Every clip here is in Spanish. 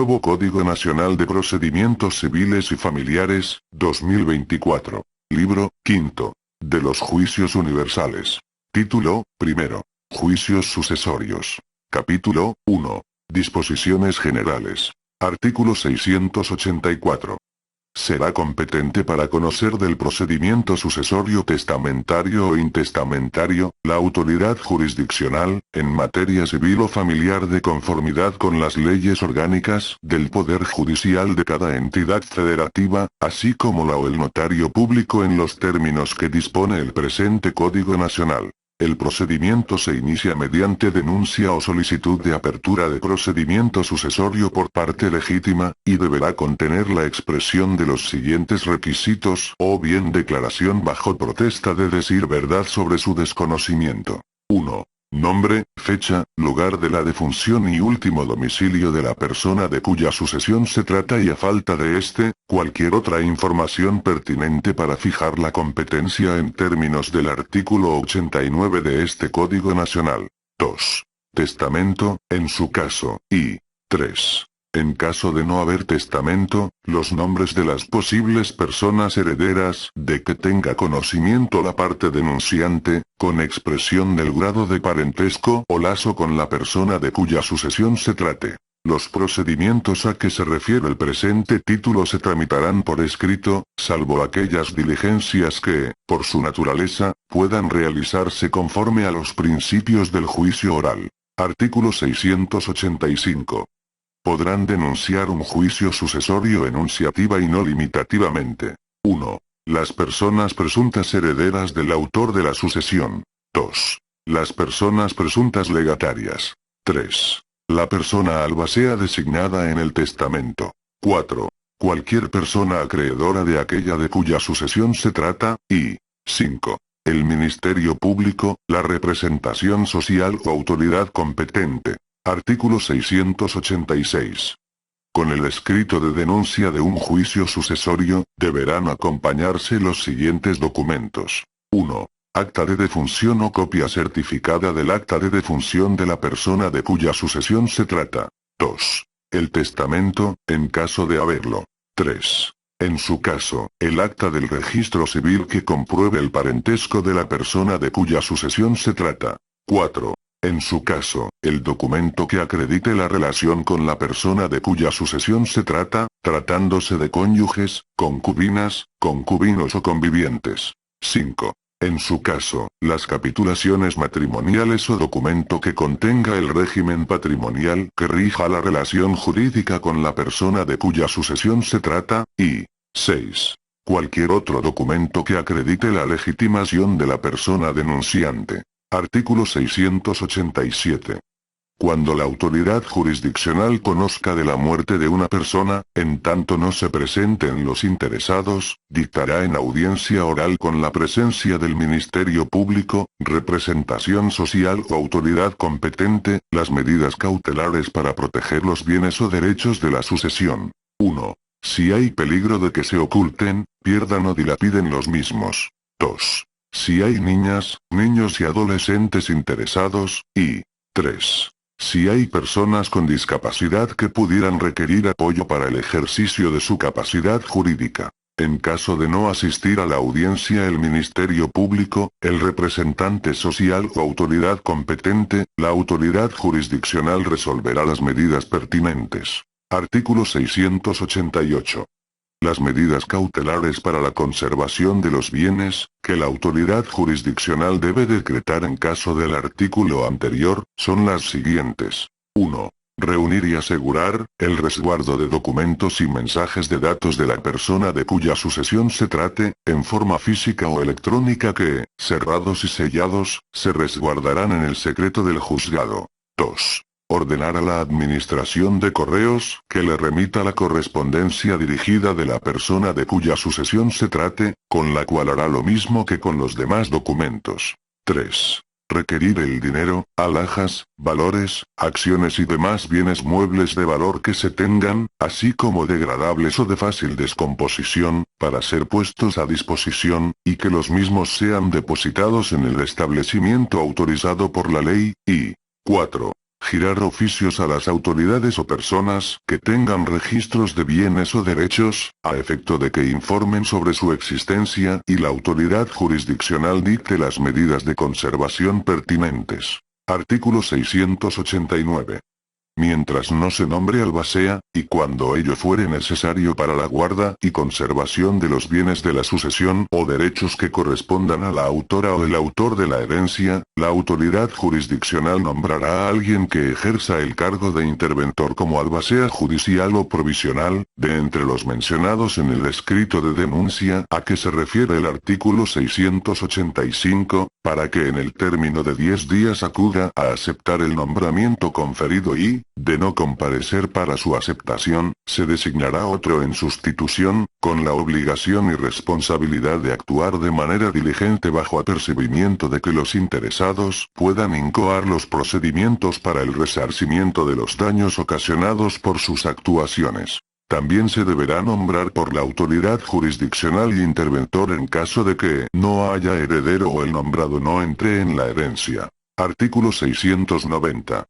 nuevo Código Nacional de Procedimientos Civiles y Familiares, 2024. Libro, quinto. De los Juicios Universales. Título, primero. Juicios sucesorios. Capítulo, 1. Disposiciones generales. Artículo 684. Será competente para conocer del procedimiento sucesorio testamentario o intestamentario, la autoridad jurisdiccional, en materia civil o familiar de conformidad con las leyes orgánicas del Poder Judicial de cada entidad federativa, así como la o el notario público en los términos que dispone el presente Código Nacional. El procedimiento se inicia mediante denuncia o solicitud de apertura de procedimiento sucesorio por parte legítima, y deberá contener la expresión de los siguientes requisitos o bien declaración bajo protesta de decir verdad sobre su desconocimiento. 1. Nombre, fecha, lugar de la defunción y último domicilio de la persona de cuya sucesión se trata y a falta de este, cualquier otra información pertinente para fijar la competencia en términos del artículo 89 de este Código Nacional. 2. Testamento, en su caso, y 3. En caso de no haber testamento, los nombres de las posibles personas herederas de que tenga conocimiento la parte denunciante, con expresión del grado de parentesco o lazo con la persona de cuya sucesión se trate. Los procedimientos a que se refiere el presente título se tramitarán por escrito, salvo aquellas diligencias que, por su naturaleza, puedan realizarse conforme a los principios del juicio oral. Artículo 685. Podrán denunciar un juicio sucesorio enunciativa y no limitativamente. 1. Las personas presuntas herederas del autor de la sucesión. 2. Las personas presuntas legatarias. 3. La persona albacea designada en el testamento. 4. Cualquier persona acreedora de aquella de cuya sucesión se trata, y 5. El Ministerio Público, la representación social o autoridad competente. Artículo 686. Con el escrito de denuncia de un juicio sucesorio, deberán acompañarse los siguientes documentos. 1. Acta de defunción o copia certificada del acta de defunción de la persona de cuya sucesión se trata. 2. El testamento, en caso de haberlo. 3. En su caso, el acta del registro civil que compruebe el parentesco de la persona de cuya sucesión se trata. 4. En su caso, el documento que acredite la relación con la persona de cuya sucesión se trata, tratándose de cónyuges, concubinas, concubinos o convivientes. 5. En su caso, las capitulaciones matrimoniales o documento que contenga el régimen patrimonial que rija la relación jurídica con la persona de cuya sucesión se trata, y 6. Cualquier otro documento que acredite la legitimación de la persona denunciante. Artículo 687. Cuando la autoridad jurisdiccional conozca de la muerte de una persona, en tanto no se presenten los interesados, dictará en audiencia oral con la presencia del Ministerio Público, representación social o autoridad competente, las medidas cautelares para proteger los bienes o derechos de la sucesión. 1. Si hay peligro de que se oculten, pierdan o dilapiden los mismos. 2. Si hay niñas, niños y adolescentes interesados, y 3. Si hay personas con discapacidad que pudieran requerir apoyo para el ejercicio de su capacidad jurídica. En caso de no asistir a la audiencia el Ministerio Público, el representante social o autoridad competente, la autoridad jurisdiccional resolverá las medidas pertinentes. Artículo 688. Las medidas cautelares para la conservación de los bienes, que la autoridad jurisdiccional debe decretar en caso del artículo anterior, son las siguientes. 1. Reunir y asegurar el resguardo de documentos y mensajes de datos de la persona de cuya sucesión se trate, en forma física o electrónica que, cerrados y sellados, se resguardarán en el secreto del juzgado. 2. Ordenar a la Administración de Correos que le remita la correspondencia dirigida de la persona de cuya sucesión se trate, con la cual hará lo mismo que con los demás documentos. 3. Requerir el dinero, alhajas, valores, acciones y demás bienes muebles de valor que se tengan, así como degradables o de fácil descomposición, para ser puestos a disposición, y que los mismos sean depositados en el establecimiento autorizado por la ley, y 4. girar oficios a las autoridades o personas que tengan registros de bienes o derechos, a efecto de que informen sobre su existencia y la autoridad jurisdiccional dicte las medidas de conservación pertinentes. Artículo 689. Mientras no se nombre albacea, y cuando ello fuere necesario para la guarda y conservación de los bienes de la sucesión o derechos que correspondan a la autora o el autor de la herencia, la autoridad jurisdiccional nombrará a alguien que ejerza el cargo de interventor como albacea judicial o provisional, de entre los mencionados en el escrito de denuncia a que se refiere el artículo 685, para que en el término de 10 días acuda a aceptar el nombramiento conferido y, de no comparecer para su aceptación, se designará otro en sustitución, con la obligación y responsabilidad de actuar de manera diligente bajo apercibimiento de que los interesados puedan incoar los procedimientos para el resarcimiento de los daños ocasionados por sus actuaciones. También se deberá nombrar por la autoridad jurisdiccional y interventor en caso de que no haya heredero o el nombrado no entre en la herencia. Artículo 690.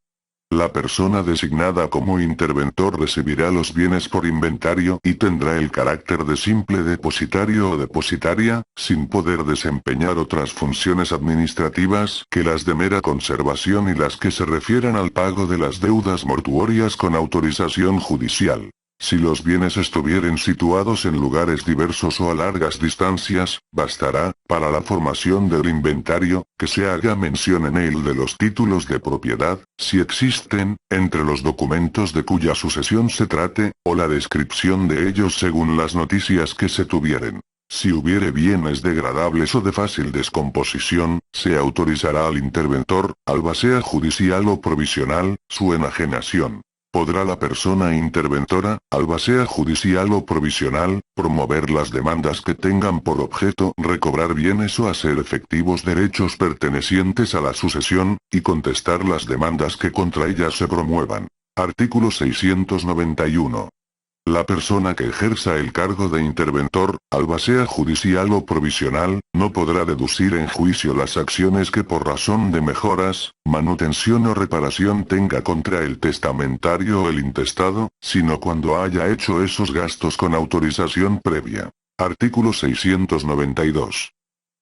La persona designada como interventor recibirá los bienes por inventario y tendrá el carácter de simple depositario o depositaria, sin poder desempeñar otras funciones administrativas que las de mera conservación y las que se refieran al pago de las deudas mortuorias con autorización judicial. Si los bienes estuvieren situados en lugares diversos o a largas distancias, bastará, para la formación del inventario, que se haga mención en él de los títulos de propiedad, si existen, entre los documentos de cuya sucesión se trate, o la descripción de ellos según las noticias que se tuvieren. Si hubiere bienes degradables o de fácil descomposición, se autorizará al interventor, albacea judicial o provisional, su enajenación. Podrá la persona interventora, albacea judicial o provisional, promover las demandas que tengan por objeto recobrar bienes o hacer efectivos derechos pertenecientes a la sucesión, y contestar las demandas que contra ellas se promuevan. Artículo 691. La persona que ejerza el cargo de interventor, albacea judicial o provisional, no podrá deducir en juicio las acciones que por razón de mejoras, manutención o reparación tenga contra el testamentario o el intestado, sino cuando haya hecho esos gastos con autorización previa. Artículo 692.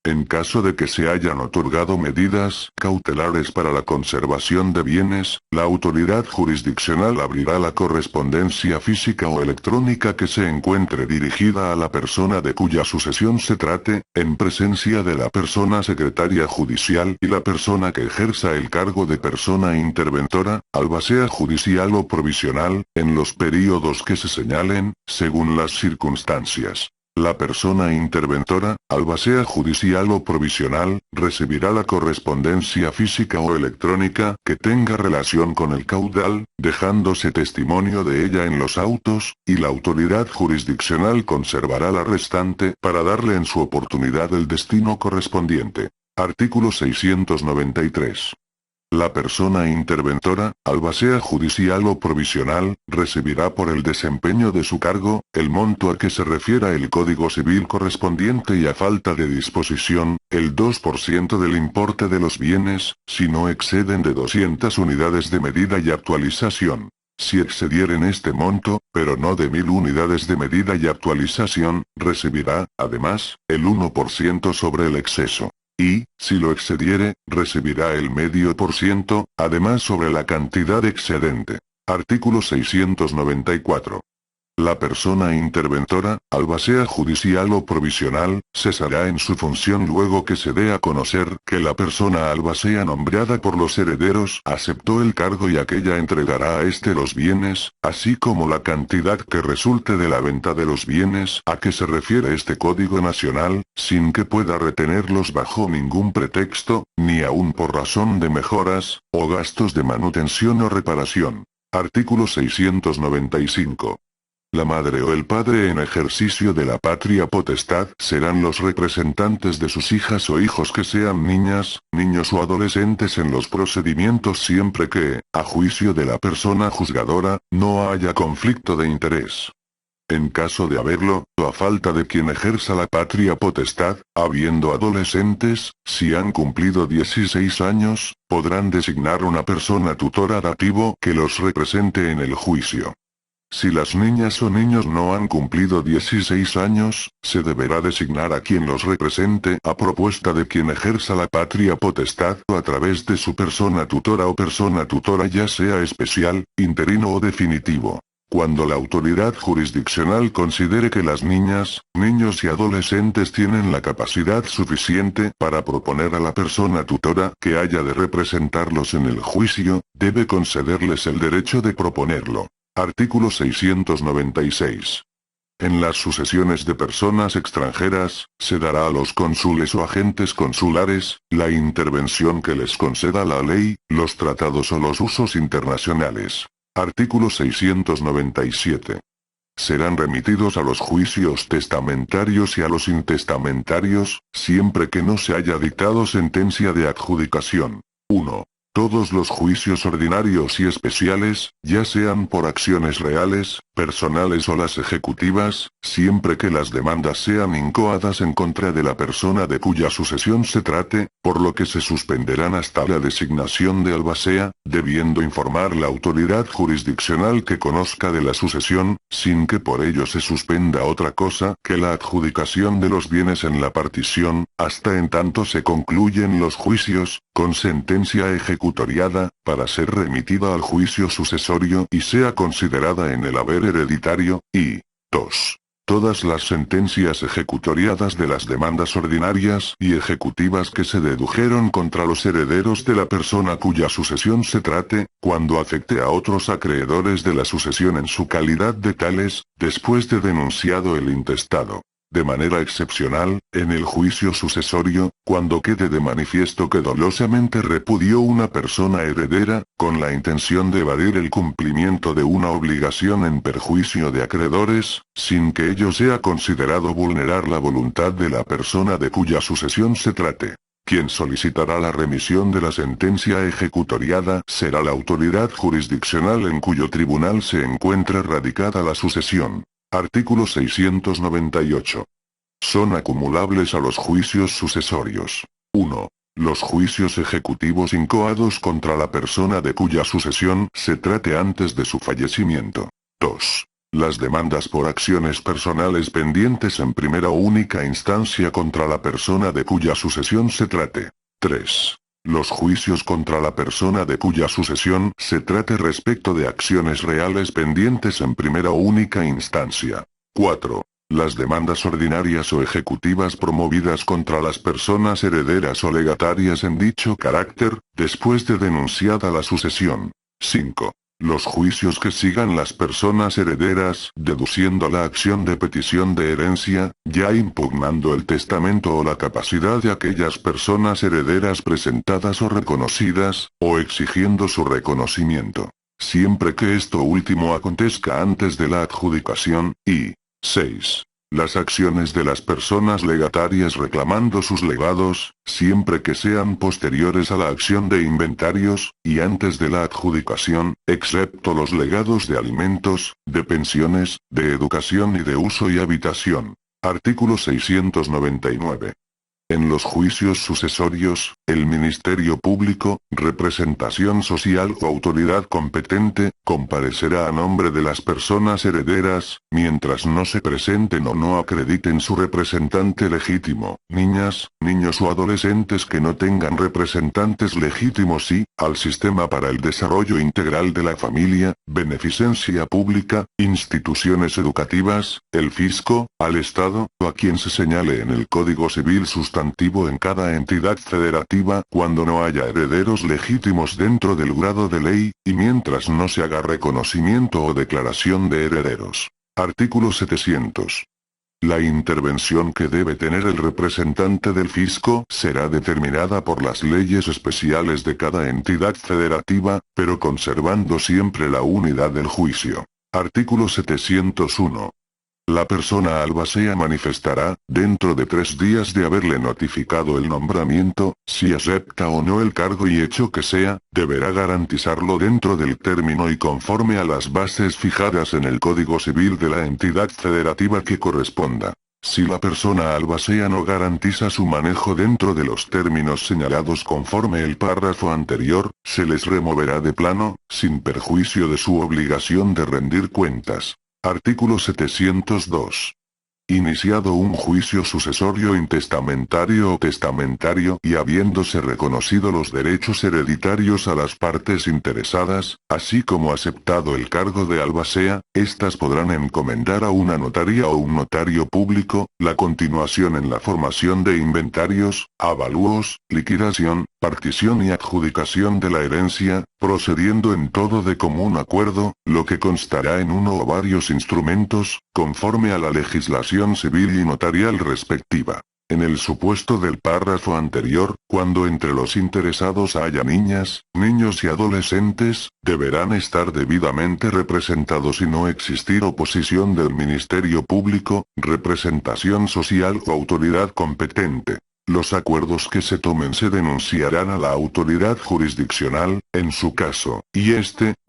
En caso de que se hayan otorgado medidas cautelares para la conservación de bienes, la autoridad jurisdiccional abrirá la correspondencia física o electrónica que se encuentre dirigida a la persona de cuya sucesión se trate, en presencia de la persona secretaria judicial y la persona que ejerza el cargo de persona interventora, albacea judicial o provisional, en los períodos que se señalen, según las circunstancias. La persona interventora, albacea judicial o provisional, recibirá la correspondencia física o electrónica que tenga relación con el caudal, dejándose testimonio de ella en los autos, y la autoridad jurisdiccional conservará la restante para darle en su oportunidad el destino correspondiente. Artículo 693. La persona interventora, albacea judicial o provisional, recibirá por el desempeño de su cargo, el monto a que se refiera el Código Civil correspondiente y a falta de disposición, el 2% del importe de los bienes, si no exceden de 200 unidades de medida y actualización. Si excedieren este monto, pero no de 1000 unidades de medida y actualización, recibirá, además, el 1% sobre el exceso. Y, si lo excediere, recibirá el 0,5%, además sobre la cantidad excedente. Artículo 694. La persona interventora, albacea judicial o provisional, cesará en su función luego que se dé a conocer que la persona albacea nombrada por los herederos aceptó el cargo y aquella entregará a éste los bienes, así como la cantidad que resulte de la venta de los bienes a que se refiere este Código Nacional, sin que pueda retenerlos bajo ningún pretexto, ni aun por razón de mejoras, o gastos de manutención o reparación. Artículo 695. La madre o el padre en ejercicio de la patria potestad serán los representantes de sus hijas o hijos que sean niñas, niños o adolescentes en los procedimientos siempre que, a juicio de la persona juzgadora, no haya conflicto de interés. En caso de haberlo, o a falta de quien ejerza la patria potestad, habiendo adolescentes, si han cumplido 16 años, podrán designar una persona tutora dativo que los represente en el juicio. Si las niñas o niños no han cumplido 16 años, se deberá designar a quien los represente a propuesta de quien ejerza la patria potestad o a través de su persona tutora o persona tutora, ya sea especial, interino o definitivo. Cuando la autoridad jurisdiccional considere que las niñas, niños y adolescentes tienen la capacidad suficiente para proponer a la persona tutora que haya de representarlos en el juicio, debe concederles el derecho de proponerlo. Artículo 696. En las sucesiones de personas extranjeras, se dará a los cónsules o agentes consulares, la intervención que les conceda la ley, los tratados o los usos internacionales. Artículo 697. Serán remitidos a los juicios testamentarios y a los intestamentarios, siempre que no se haya dictado sentencia de adjudicación. 1. Todos los juicios ordinarios y especiales, ya sean por acciones reales, personales o las ejecutivas, siempre que las demandas sean incoadas en contra de la persona de cuya sucesión se trate, por lo que se suspenderán hasta la designación de albacea, debiendo informar la autoridad jurisdiccional que conozca de la sucesión, sin que por ello se suspenda otra cosa que la adjudicación de los bienes en la partición, hasta en tanto se concluyen los juicios, con sentencia ejecutoriada, para ser remitida al juicio sucesorio y sea considerada en el haber hereditario, y 2. Todas las sentencias ejecutoriadas de las demandas ordinarias y ejecutivas que se dedujeron contra los herederos de la persona cuya sucesión se trate, cuando afecte a otros acreedores de la sucesión en su calidad de tales, después de denunciado el intestado. De manera excepcional, en el juicio sucesorio, cuando quede de manifiesto que dolosamente repudió una persona heredera, con la intención de evadir el cumplimiento de una obligación en perjuicio de acreedores, sin que ello sea considerado vulnerar la voluntad de la persona de cuya sucesión se trate. Quien solicitará la remisión de la sentencia ejecutoriada será la autoridad jurisdiccional en cuyo tribunal se encuentre radicada la sucesión. Artículo 698. Son acumulables a los juicios sucesorios. 1. Los juicios ejecutivos incoados contra la persona de cuya sucesión se trate antes de su fallecimiento. 2. Las demandas por acciones personales pendientes en primera o única instancia contra la persona de cuya sucesión se trate. 3. Los juicios contra la persona de cuya sucesión se trate respecto de acciones reales pendientes en primera o única instancia. 4. Las demandas ordinarias o ejecutivas promovidas contra las personas herederas o legatarias en dicho carácter, después de denunciada la sucesión. 5. Los juicios que sigan las personas herederas, deduciendo la acción de petición de herencia, ya impugnando el testamento o la capacidad de aquellas personas herederas presentadas o reconocidas, o exigiendo su reconocimiento. Siempre que esto último acontezca antes de la adjudicación, y 6. Las acciones de las personas legatarias reclamando sus legados, siempre que sean posteriores a la acción de inventarios, y antes de la adjudicación, excepto los legados de alimentos, de pensiones, de educación y de uso y habitación. Artículo 699. En los juicios sucesorios, el Ministerio Público, representación social o autoridad competente, comparecerá a nombre de las personas herederas, mientras no se presenten o no acrediten su representante legítimo, niñas, niños o adolescentes que no tengan representantes legítimos y, al Sistema para el Desarrollo Integral de la Familia, Beneficencia Pública, instituciones educativas, el fisco, al Estado, o a quien se señale en el Código Civil sustantivo en cada entidad federativa, cuando no haya herederos legítimos dentro del grado de ley, y mientras no se haga reconocimiento o declaración de herederos. Artículo 700. La intervención que debe tener el representante del fisco será determinada por las leyes especiales de cada entidad federativa, pero conservando siempre la unidad del juicio. Artículo 701. La persona albacea manifestará, dentro de 3 días de haberle notificado el nombramiento, si acepta o no el cargo y hecho que sea, deberá garantizarlo dentro del término y conforme a las bases fijadas en el Código Civil de la entidad federativa que corresponda. Si la persona albacea no garantiza su manejo dentro de los términos señalados conforme el párrafo anterior, se les removerá de plano, sin perjuicio de su obligación de rendir cuentas. Artículo 702. Iniciado un juicio sucesorio intestamentario o testamentario y habiéndose reconocido los derechos hereditarios a las partes interesadas, así como aceptado el cargo de albacea, éstas podrán encomendar a una notaría o un notario público, la continuación en la formación de inventarios, avalúos, liquidación, partición y adjudicación de la herencia, procediendo en todo de común acuerdo, lo que constará en uno o varios instrumentos, conforme a la legislación civil y notarial respectiva. En el supuesto del párrafo anterior, cuando entre los interesados haya niñas, niños y adolescentes, deberán estar debidamente representados y no existir oposición del Ministerio Público, representación social o autoridad competente. Los acuerdos que se tomen se denunciarán a la autoridad jurisdiccional, en su caso, y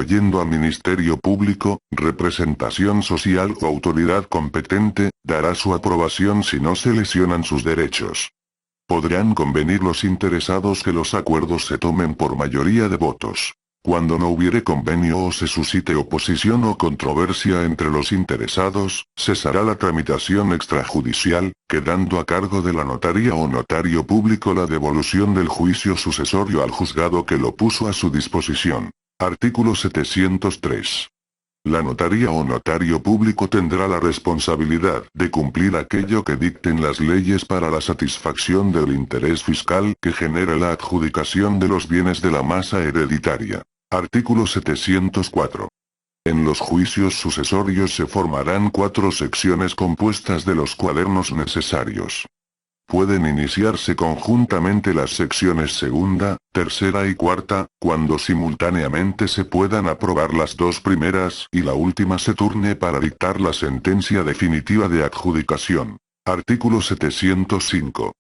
yendo al Ministerio Público, representación social o autoridad competente, dará su aprobación si no se lesionan sus derechos. Podrán convenir los interesados que los acuerdos se tomen por mayoría de votos. Cuando no hubiere convenio o se suscite oposición o controversia entre los interesados, cesará la tramitación extrajudicial, quedando a cargo de la notaría o notario público la devolución del juicio sucesorio al juzgado que lo puso a su disposición. Artículo 703. La notaría o notario público tendrá la responsabilidad de cumplir aquello que dicten las leyes para la satisfacción del interés fiscal que genere la adjudicación de los bienes de la masa hereditaria. Artículo 704. En los juicios sucesorios se formarán 4 secciones compuestas de los cuadernos necesarios. Pueden iniciarse conjuntamente las secciones segunda, tercera y cuarta, cuando simultáneamente se puedan aprobar las 2 primeras y la última se turne para dictar la sentencia definitiva de adjudicación. Artículo 705.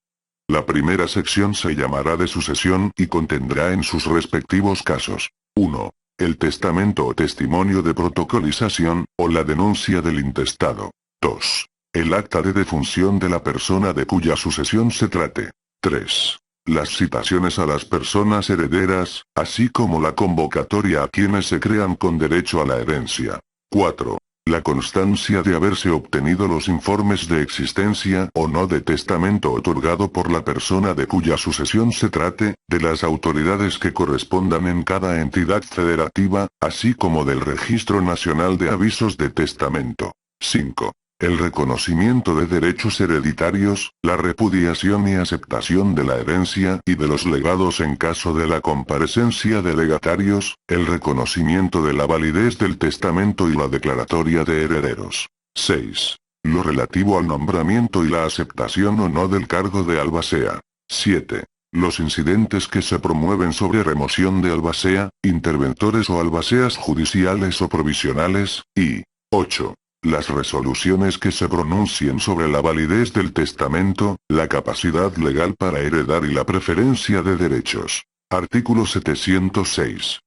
La primera sección se llamará de sucesión y contendrá en sus respectivos casos: 1. El testamento o testimonio de protocolización, o la denuncia del intestado. 2. El acta de defunción de la persona de cuya sucesión se trate. 3. Las citaciones a las personas herederas, así como la convocatoria a quienes se crean con derecho a la herencia. 4. La constancia de haberse obtenido los informes de existencia o no de testamento otorgado por la persona de cuya sucesión se trate, de las autoridades que correspondan en cada entidad federativa, así como del Registro Nacional de Avisos de Testamento. 5. El reconocimiento de derechos hereditarios, la repudiación y aceptación de la herencia y de los legados en caso de la comparecencia de legatarios, el reconocimiento de la validez del testamento y la declaratoria de herederos. 6. Lo relativo al nombramiento y la aceptación o no del cargo de albacea. 7. Los incidentes que se promueven sobre remoción de albacea, interventores o albaceas judiciales o provisionales, y 8. Las resoluciones que se pronuncien sobre la validez del testamento, la capacidad legal para heredar y la preferencia de derechos. Artículo 706.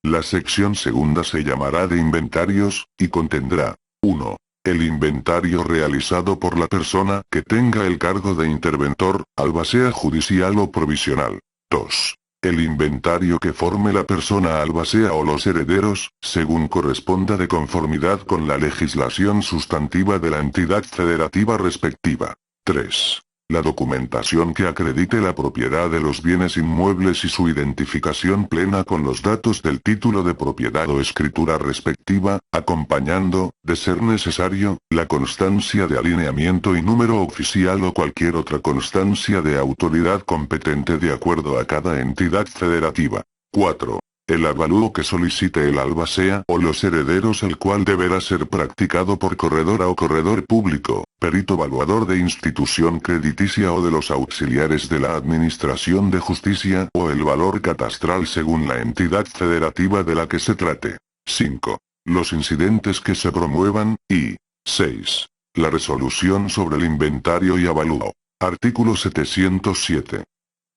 La sección segunda se llamará de inventarios, y contendrá: 1. El inventario realizado por la persona que tenga el cargo de interventor, albacea judicial o provisional. 2. El inventario que forme la persona albacea o los herederos, según corresponda de conformidad con la legislación sustantiva de la entidad federativa respectiva. 3. La documentación que acredite la propiedad de los bienes inmuebles y su identificación plena con los datos del título de propiedad o escritura respectiva, acompañando, de ser necesario, la constancia de alineamiento y número oficial o cualquier otra constancia de autoridad competente de acuerdo a cada entidad federativa. 4. El avalúo que solicite el albacea o los herederos, el cual deberá ser practicado por corredora o corredor público, perito evaluador de institución crediticia o de los auxiliares de la Administración de Justicia, o el valor catastral según la entidad federativa de la que se trate. 5. Los incidentes que se promuevan, y 6. La resolución sobre el inventario y avalúo. Artículo 707.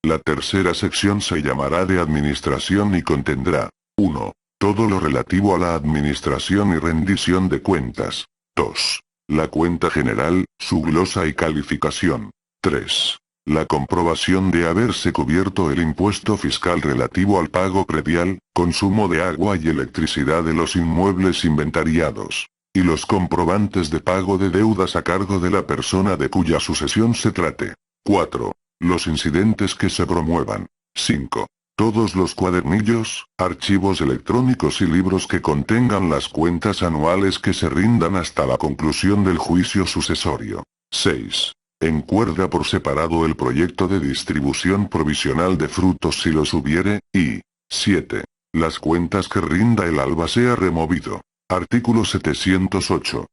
La tercera sección se llamará de administración y contendrá: 1. Todo lo relativo a la administración y rendición de cuentas. 2. La cuenta general, su glosa y calificación. 3. La comprobación de haberse cubierto el impuesto fiscal relativo al pago predial, consumo de agua y electricidad de los inmuebles inventariados, y los comprobantes de pago de deudas a cargo de la persona de cuya sucesión se trate. 4. Los incidentes que se promuevan. 5. Todos los cuadernillos, archivos electrónicos y libros que contengan las cuentas anuales que se rindan hasta la conclusión del juicio sucesorio. 6. Encuerda por separado el proyecto de distribución provisional de frutos si los hubiere, y 7. Las cuentas que rinda el albacea removido. Artículo 708.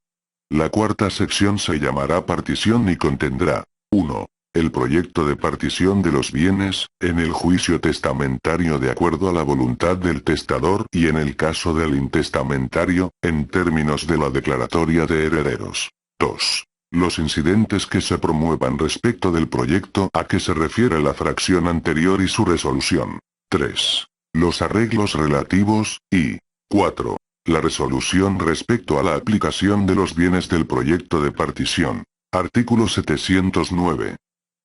La cuarta sección se llamará partición y contendrá: 1. El proyecto de partición de los bienes, en el juicio testamentario de acuerdo a la voluntad del testador y en el caso del intestamentario, en términos de la declaratoria de herederos. 2. Los incidentes que se promuevan respecto del proyecto a que se refiere la fracción anterior y su resolución. 3. Los arreglos relativos, y 4. La resolución respecto a la aplicación de los bienes del proyecto de partición. Artículo 709.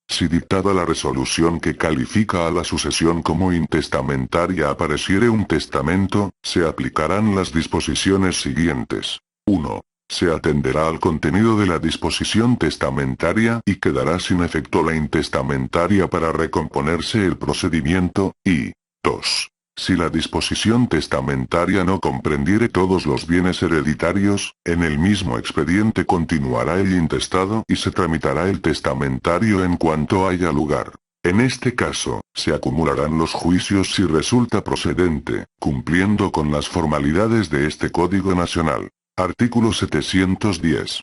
Si dictada la resolución que califica a la sucesión como intestamentaria apareciere un testamento, se aplicarán las disposiciones siguientes. 1. Se atenderá al contenido de la disposición testamentaria y quedará sin efecto la intestamentaria para recomponerse el procedimiento, y 2. Si la disposición testamentaria no comprendiere todos los bienes hereditarios, en el mismo expediente continuará el intestado y se tramitará el testamentario en cuanto haya lugar. En este caso, se acumularán los juicios si resulta procedente, cumpliendo con las formalidades de este Código Nacional. Artículo 710.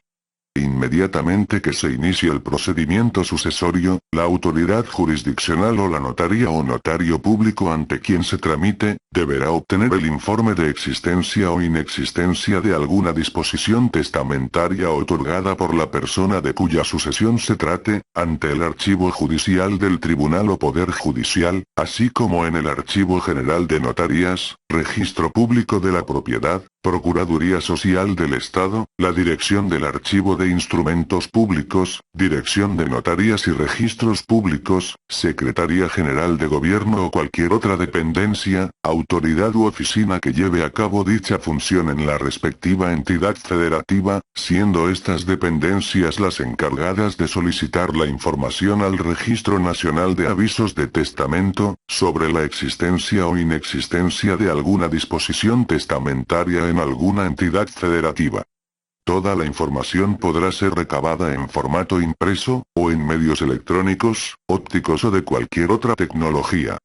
Inmediatamente que se inicie el procedimiento sucesorio, la autoridad jurisdiccional o la notaría o notario público ante quien se tramite, deberá obtener el informe de existencia o inexistencia de alguna disposición testamentaria otorgada por la persona de cuya sucesión se trate, ante el archivo judicial del tribunal o poder judicial, así como en el archivo general de notarías, registro público de la propiedad, Procuraduría Social del Estado, la Dirección del Archivo de Instrumentos Públicos, Dirección de Notarías y Registros Públicos, Secretaría General de Gobierno o cualquier otra dependencia, autoridad u oficina que lleve a cabo dicha función en la respectiva entidad federativa, siendo estas dependencias las encargadas de solicitar la información al Registro Nacional de Avisos de Testamento, sobre la existencia o inexistencia de alguna disposición testamentaria en alguna entidad federativa. Toda la información podrá ser recabada en formato impreso, o en medios electrónicos, ópticos o de cualquier otra tecnología.